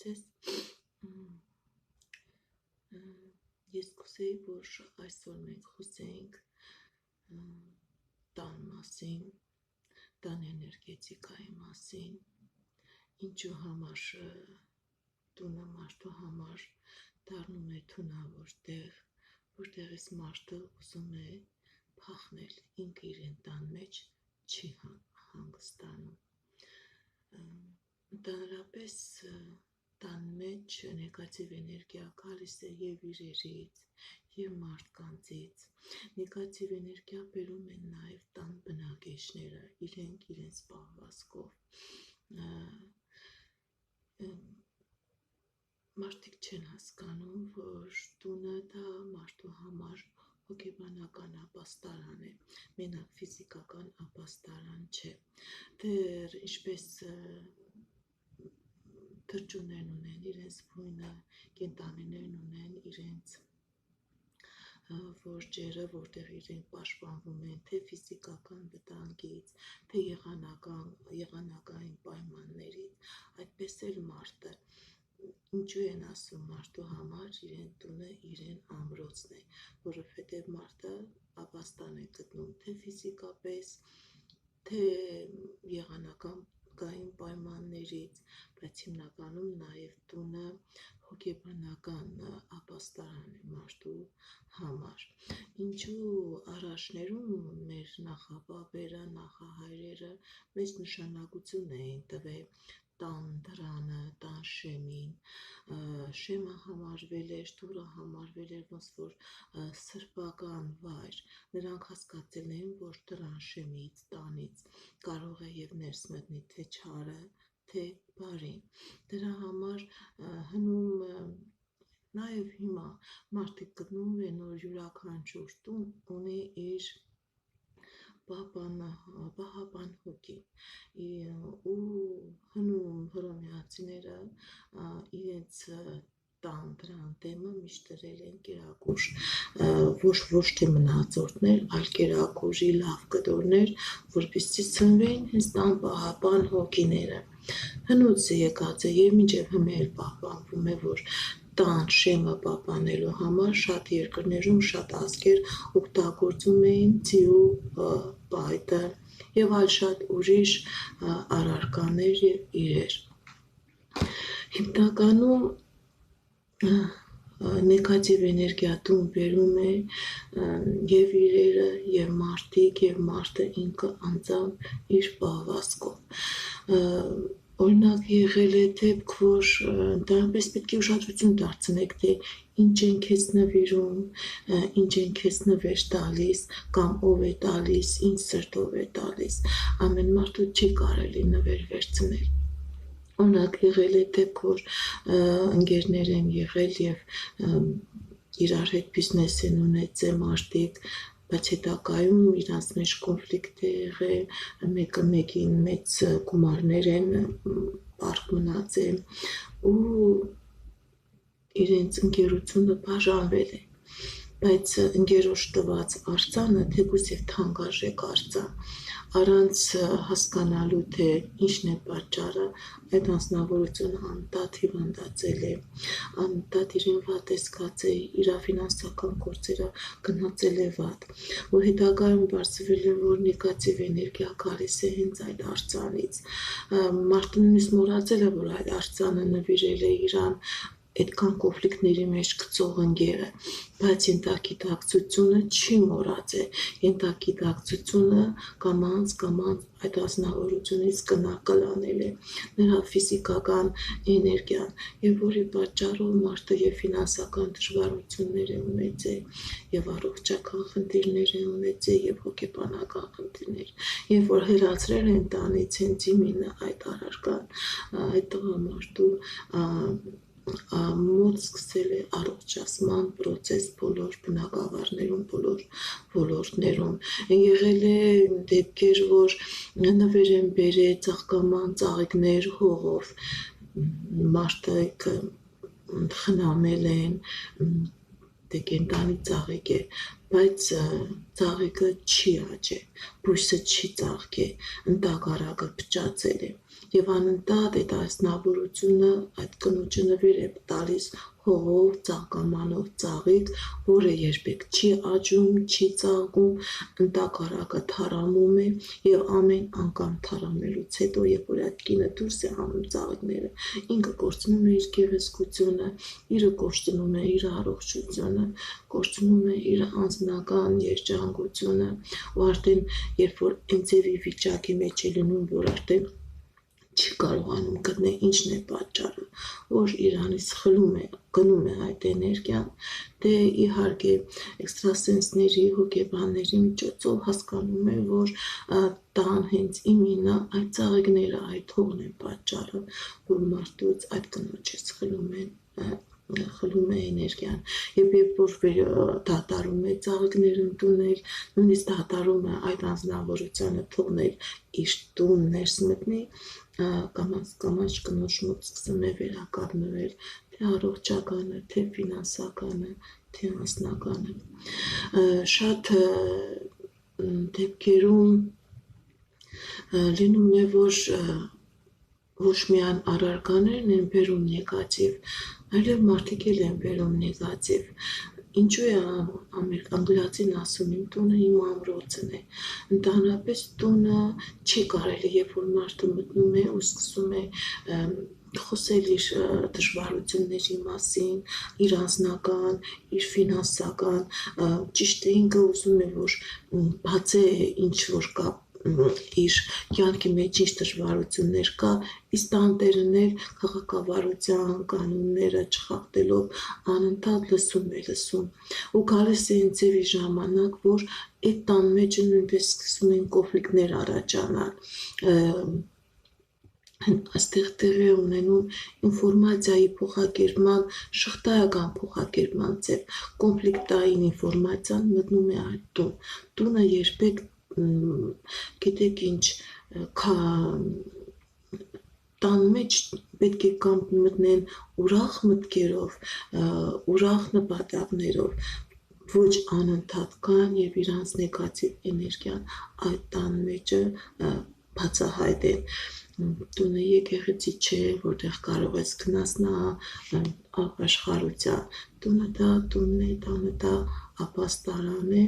ձեզ ես կուզեի, որ այսօր մենք խոսենք տան մասին, տան էներգետիկայի մասին, ինչու համար տունը մարդու համար դառնում է թունավոր տեղ, որտեղից մարդը ուզում է փախնել, ինքը իրեն տան մեջ չի հանգստանում։ Ընդհանրապես տան մեջ նեգատիվ էներգիա գալիս է եւ իրերից, եւ մարդկանցից։ Նեգատիվ էներգիա բերում են նաեւ տան բնակիչները, իրենք իրենց պահվածքով։ Մարդիկ չեն հասկանում, որ տունը դա մարդու համար հոգեբանական ապաստարան է, մենակ ֆիզիկական ապաստարան չէ։ Դեռ ինչպես թռչուններն ունեն իրենց բույնը, կենդանիներն ունեն իրենց որջերը, որտեղ իրենք պաշտպանվում են թե ֆիզիկական վտանգից, թե եղանակային պայմաններից, այդպես էլ մարդը։ Ինչու են ասում մարդու համար իրեն տունը իրեն ամրոցն է, որովհետև մարդը ապաստան է գտնում թե ֆիզիկապես, թե եղանակային պայմաններից, բայց հիմնականում նաև տունը հոգեբանական ապաստարան է մարդու համար։ Ինչու առաջներում մեր նախապապերը, նախահայրերը մեծ նշանակություն էին տվել տան դռանը, տան շեմին, շեմը համարվել էր, դուռը համարվել էր ոնց որ սրբական վայր, նրանք հասկացել էին, որ դռան շեմից, տանից կարող է եւ ներս մտնի թե չարը, թե բարին, դրա համար հնում նաեւ հիմա մարդիկ գտնում են, որ յուրաքանչյուր տուն ունի իր պահապան հոգի, ու հնում հռոմեացիները իրենց տան դրան դեմը միշտ դրել են կերակուր, ոչ թե մնացորդներ, այլ կերակուրի լավ կտորներ, որպեսզի ծնվեին հենց տան պահապան հոգիները։ Հնուց եկած է եւ մինչեւ հիմա էլ պահպանվում է, որ տան շեմը պահպանելու համար շատ երկրներում շատ ազգեր օգտագործում էին ձիու պայտը եւ այլ շատ ուրիշ առարկաներ եւ իրեր։ Հիմնականում նեգատիվ էներգիա տուն բերում է եւ իրերը, եւ մարդիկ, եւ մարդը ինքը անձամբ իր պահվածքով։ Օրինակ եղել է դեպք, որ դրանպես պետք է ուշադրություն դարձնեք, թե ինչ են քեզ նվիրում, ինչ են քեզ նվեր տալիս, կամ ով է տալիս, ինչ սրտով է տալիս, ամեն մարդու չի կարելի նվեր վերցնել։ Օրինակ եղել է դեպք, որ ընկերներ են եղել եւ իրար հետ բիզնես են ունեցել մարդիկ, բայց հետագայում իրանց մեջ կոնֆլիկտ է եղել, մեկը մեկին մեծ գումարներ են պարկ մնացել ու իրենց ընկերությունը բաժանվել է, բայց ընկերոջ տված արձանը թեկուզ եւ թանկարժեք արձան, առանց հասկանալու թե ինչն է պատճառը, այդ անձնավորությունը անընդհատ հիվանդացել է, անընդհատ իրեն վատ է զգացել, իր ֆինանսական գործերը գնացել է վատ, ու հետագայում բարձվել է, որ նեգատիվ էներգիա գալիս է հենց այդ արձանից, մարդը նույնիսկ մոռացել է, որ այդ արձանը նվիրել է իրան այդքան կոնֆլիկտների մեջ գցող ընկերը, բայց ենթագիտակցությունը չի մոռացել, ենթագիտակցությունը կամաց այդ ազնվորությունից կլանել է նրա ֆիզիկական էներգիան, եւ որի պատճառով մարդը եւ ֆինանսական դժվարություններ է ունեցել, եւ առողջական խնդիրներ է ունեցել, եւ հոգեբանական խնդիրներ, երբ որ հեռացրել են տանից հենց իմինը այդ առարկան, այդ տղամարդու մոտ սկսել է առողջացման պրոցես բոլոր բնակավարներում, բոլոր ոլորտներում։ Եղել է դեպքեր, որ նվեր են բերել ծաղկաման ծաղիկներ հողով, մարդիկ խնամել են, դե կենդանի ծաղիկ է, բայց ծաղիկը չի աճել, բույսը չի ծաղկե, ընդհակառակը փչացել է, եւ անընդհատ այդ ասնավորությունը այդ կնոջը նվեր է տալիս հողով, ծաղկամանով ծաղիկ, որը երբեք չի աճում, չի ծաղկում, ընդհակառակը թարամում է եւ ամեն անգամ թարամելուց հետո, երբ որ այդ կինը դուրս է հանում ծաղիկները, ինքը կորցնում է իր գեղեցկությունը, իրը կորցնում է իր առողջությունը, կորցնում է իր անձնական երջանկությունը, ու արդեն երբ որ ինձեւի վիճակի մեջ է լինում, որ արդեն չի կարողանում գտնել ինչն է պատճառը, որ իրանից խլում է, գնում է այդ էներգիան, դե իհարկե էքստրասենսների, հոգեբանների միջոցով հասկանում է, որ տան հենց իմինը այդ ծաղիկները, այդ հողն են պատճառը, որ մարդուց այդ կնոջից խլում է էներգիան, եւ երբ որ դատարում է ծաղիկներ ընդունել, նույնիսկ դատարում է այդ անձնավորությունը թողնել իր տուն ներս մտնի, կամաց կնոջ մոտ սկսում է վերականգնվել թե առողջականը, թե ֆինանսականը, թե անձնականը։ Շատ դեպքերում լինում է, որ ոչ միայն առարկաներն են բերում նեգատիվ, այլև մարդիկ էլ են բերում նեգատիվ։ Ինչու է անգլիացին ասում, իմ տունը իմ ամրոցն է, ընդհանրապես տունը չի կարելի, երբ որ մարդը մտնում է ու սկսում է խոսել իր դժվարությունների մասին, իր անձնական, իր ֆինանսական, ճիշտ է ինքը ուզում է, որ բացե ինչ որ կա իր կյանքի մեջ ինչ դժվարություններ կա, իսկ տանտերն էլ քաղաքավարության կանոնները չխախտելով անընդհատ լսում ու գալիս է ինձևի ժամանակ, որ այդ տան մեջ նույնպես սկսում են կոնֆլիկտներ առաջանալ, այստեղ տեղի ունենում ինֆորմացիայի փոխակերպման, շղթայական փոխակերպման ձև, կոնֆլիկտային ինֆորմացիան մտնում է այդ տուն, տունը երբեք գիտեք ինչ, տան մեջ պետք է կամ մտնեն ուրախ մտքերով, ուրախ նպատակներով, ոչ անընդհատ կան եւ իրանց նեգատիվ էներգիան այդ տան մեջը բացահայտեն։ Տունը եկեղեցի չէ, որտեղ կարող ես գնաս ապաշխարության, տունը դա տունն է, տանը դա ապաստարան է,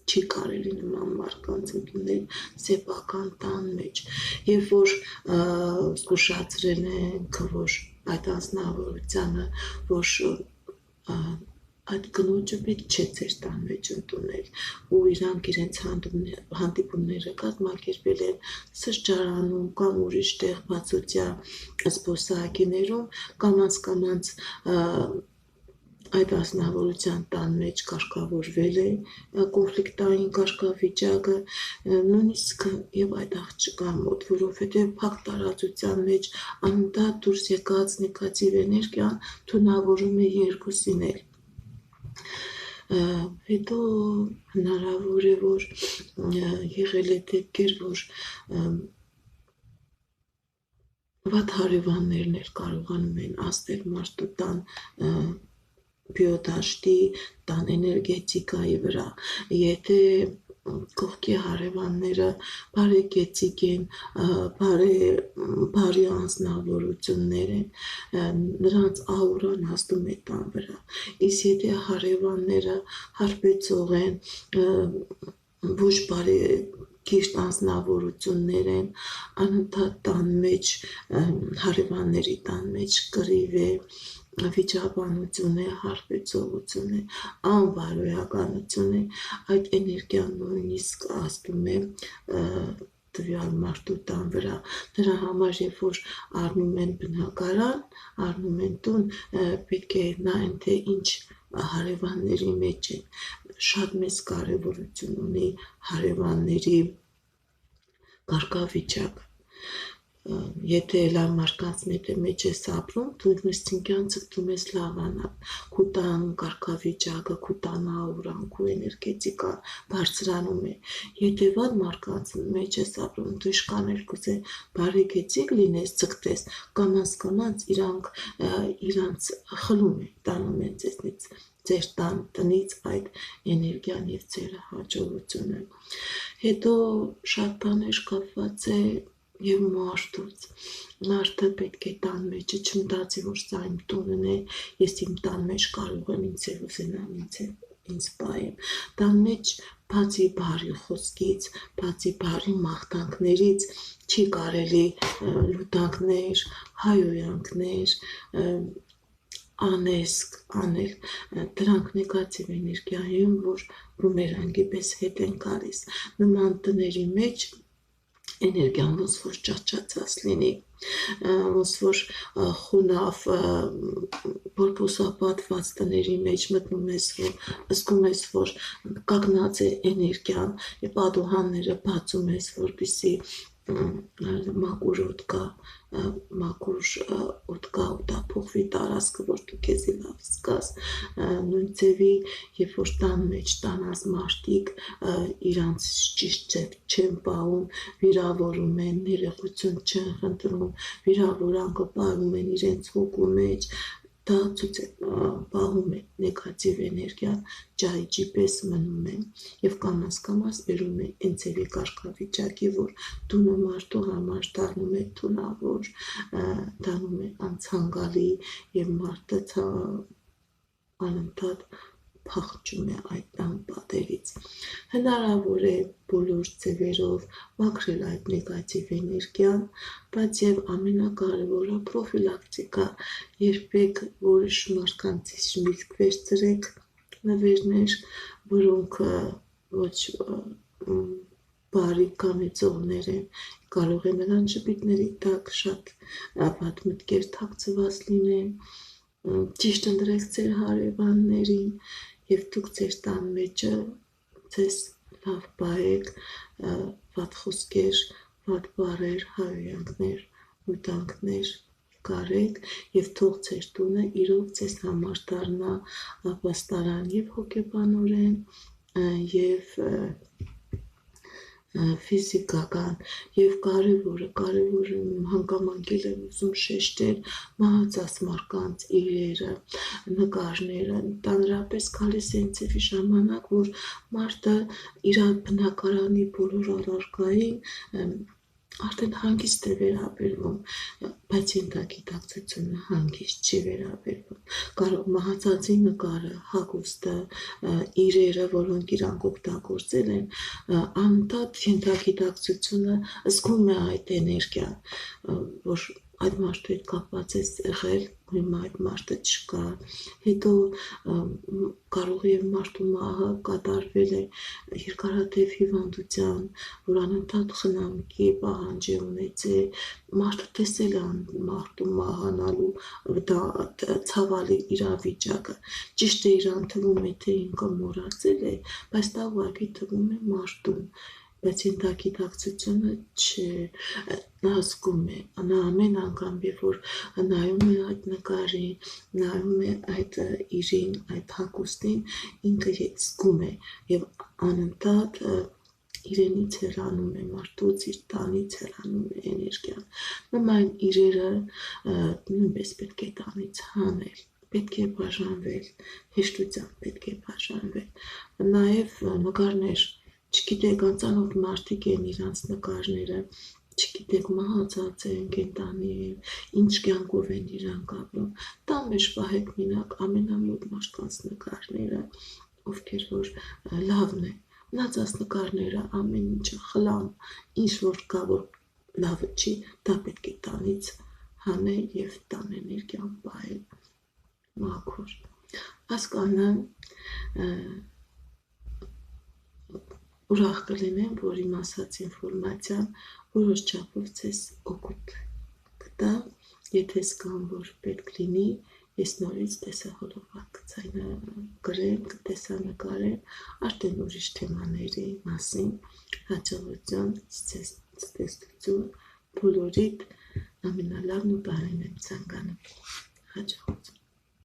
չի կարելի նման մարդկանց ընդունել սեփական տան մեջ, երբ որ զգուշացրել ենք, որ այդ անձնավորությանը, որ այդ կնոջը պետք չէ ձեր տան մեջ ընդունել, ու իրանք իրենց հանդիպումները կազմակերպել են սրճարանում կամ ուրիշ տեղ բացօթյա զբոսայգիներում, կամաց այդ անձնավորության տան մեջ կարգավորվել է կոնֆլիկտային կարգավիճակը, նույնիսկ եւ այդ աղջկա մոտ, որովհետեւ փակ տարածության մեջ անընդհատ դուրս եկած նեգատիվ էներգիան թունավորում է երկուսին էլ։ Հետո հնարավոր է, որ եղել է դեպքեր, որ վատ հարևաններն էլ կարողանում են ազդել մարդու տան բիոդաշտի, տան էներգետիկայի վրա, եթե կողքի հարևանները բարեկեցիկ են, բարի անձնավորություններ են, նրանց աուրան ազդում է տան վրա, իսկ եթե հարևանները հարբեցող են, ոչ բարի կիրթ անձնավորություններ են, անընդհատ տան մեջ, հարևանների տան մեջ կռիվ է, վիճաբանություն է, հարբեցողություն է, անբարոյականություն է, այդ էներգիան նույնիսկ ազդում է տվյալ մարդու տան վրա, դրա համար երբ որ առնում են բնակարան, առնում են տուն, պետք է նայեն, թե ինչ հարևանների մեջ են, շատ մեծ կարևորություն ունի հարևանների կարգավիճակը, եթե լավ մարդկանց մեջ ես ապրում, դու ինքնին ցկտում ես լավանալ, քո տան կարգավիճակը, քո տան աուրան, քո էներգետիկան բարձրանում է, եթե վատ մարդկանց մեջ ես ապրում, դու իշքան կուզե բարեկեցիկ լինես, ցկտես, կամաց իրանք իրանց խլում են, տանում են ձեզնից ձեր տնից այդ էներգիան եւ ձեր հաջողությունը։ Հետո շատ բաներ կապված է եւ մարդը պետք է տան մեջը չմտածի, որ սա իմ տունն է, ես իմ տան մեջ կարող եմ ինձ ուզենամ ինձ պահեմ։ Տան մեջ բացի բարի խոսքից, բացի բարի մաղթանքներից չի կարելի լուտանքներ, հայոյանքներ անել, դրանք նեգատիվ էներգիա են, որ բումերանգի պես հետ են գալիս։ Նման տների մեջ էներգիան ոնց որ ճաճացած լինի, ոնց որ խունավ բորբոսապատված տների մեջ մտնում ես, որ զգում ես, որ կանգնած է էներգիան, եւ պատուհանները բացում ես, որպեսզի մաքուր օդ կա ու դա փոխվի տարածքը, որ դու քեզ լավ զգաս։ Նույն ձևի, երբ որ տան մեջ տանած մարդիկ իրանց ճիշտ չեն պահում, վիրավորում են, ներողություն չեն խնդրում, վիրավորանքը պահում են իրենց հոգու մեջ, դա ցույց է պահում է նեգատիվ էներգիան, ջահիջի պես մնում է եւ կամաց բերում է այն ձևի կարգավիճակի, որ տունը մարդու համար դառնում է թունավոր, դառնում է անցանկալի եւ մարդը անընդհատ փախչում է այդ տան պատերից։ Հնարավոր է բոլոր ձևերով մաքրել այդ նեգատիվ էներգիան, բայց եւ ամենակարևորը պրոֆիլակտիկա, երբեք որոշ մարդկանցից միտք վերցրեք նվերներ, որոնք ոչ բարի կամեցողներ են, կարող է նրան ժպիտների տակ շատ վատ մտքեր թաքցված լինեն, ճիշտ ընտրեք ձեր հարևաններին եւ դուք ձեր տան մեջը ձեզ լավ պահեք, վատ խոսքեր, վատ բառեր, հայոյանքներ, ուտանքներ կարեք եւ թող ձեր տունը իրոք ձեզ համար դառնա ապաստարան եւ հոգեբանորեն եւ ֆիզիկական եւ կարեւորը հանգամանքել եմ ուզում շեշտել մահացած մարդկանց իրերը, նկարները, տանրապես գալիս է ինձ ժամանակ, որ մարդը իր բնակարանի բոլոր առարկային արդեն հանգիստ է վերաբերվում, բայց ենթագիտակցությունը հանգիստ չի վերաբերվում։ Կարող մահացածի նկարը, հագուստը, իրերը, որոնք իրանք օգտագործել են, անընդհատ ենթագիտակցությունը զգում է այդ էներգիան, որ այդ մարդու հետ կապված է եղել, հիմա այդ մարդը չկա, հետո կարող է մարդու մահը կատարվել է երկարատև հիվանդության, որ անընդհատ խնամքի պահանջ է ունեցել, մարդը տեսել է մարդու մահանալու ցավալի իրավիճակը, ճիշտ է իրան թվում է, թե ինքը մոռացել է, բայց դա ուղղակի թվում է մարդուն, բայց ենթագիտակցությունը չէ, նա զգում է, նա ամեն անգամ, երբ որ նայում է այդ նկարին, նայում է այդ իրին, այդ հագուստին, ինքը զգում է եւ անընդհատ իրենից հեռանում է մարդուց, իր տանից հեռանում է էներգիան։ Նման իրերը նույնպես պետք է տանից հանել, պետք է բաժանվել, հեշտությամբ պետք է բաժանվել։ Նաեւ նկարներ, չգիտեք, անծանոթ մարդիկ են իրանց նկարները, չգիտեք, մահացած են, կենտանի են, ինչ կյանքով են իրանք ապրում, տան մեջ պահեք մենակ ամենամոտ մարդկանց նկարները, ովքեր որ լավն է, մնացած նկարները ամեն ինչը խլամ, ինչ որ կա, որ լավը չի, դա պետք է տանից հանել եւ տան էներգիան պահել մաքուր։ Հասկանը ուրախ կլինեմ, որ իմ ասած ինֆորմացիան որոշ չափով ձեզ օգուտ կտա, եթե զգամ, որ պետք լինի, ես նորից տեսահոլովակ կձայնագրեմ, կտեսանկարեմ արդեն ուրիշ թեմաների մասին, հաջողություն, ցտեսություն, բոլորիդ ամենալավն ու բարին եմ ցանկանում, հաջողություն։